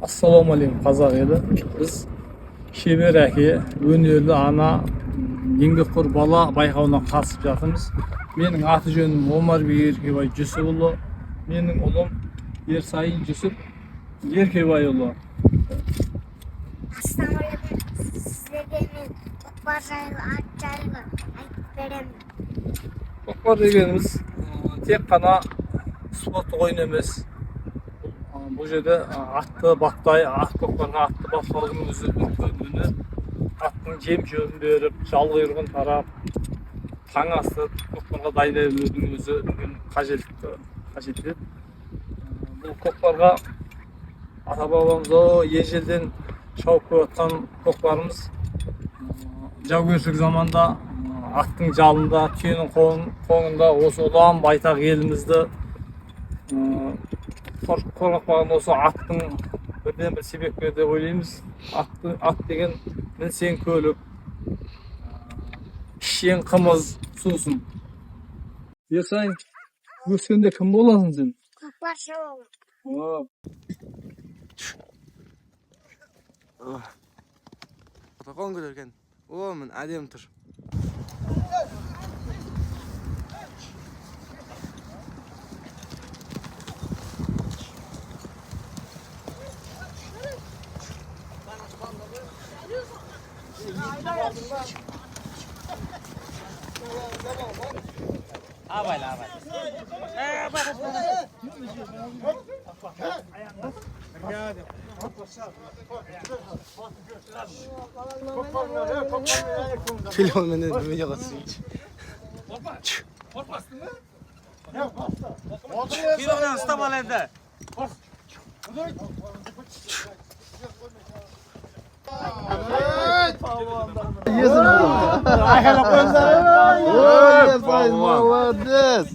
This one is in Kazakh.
Assalomu alaykum қазақ елі. Biz шебер-әке өнерлі ана еңбекқор бала байқауына қатысып жатырмыз. Менің аты жөнім Омарбек Еркебай Жүсіпұлы. Менің ұлым Ерсайын Жүсіп Еркебайұлы. Assalamualaikum. Sizlerge men Kokbar жайлы ат жайлы айтып беремін. Kokbar дегенimiz тек қана спорттық ойын емес. Бұл жерде атты бақтай, ат көкпарға атты бақпаудың өзі үлкен өнер. Аттың жем-жемін беріп, жал құйрығын тарап, таң асты көкпарға дайындай білудің өзі үлкен қажеттілік етеді. Бұл көкпарға ата-бабамыз ежелден шауып келе жатқан көкпарымыз. Жаугершілік заманда аттың жалында, түйенің қоңында осы ұлан байтақ елімізді қорғап қалған осы аттың бірден бір себепкері деп ойлаймыз. Ат деген мінсең көлік, ішсең қымыз, сусын. Ерсайын, өскенде кім боласың сен? Көкпаршы болам. Fotoğrafını görürken, o men adem tur. Abayla. Filmini video çek. Korkmazsın mı? Filmden stop alende. Yesin bunu. Ay hala koyun. Молодец.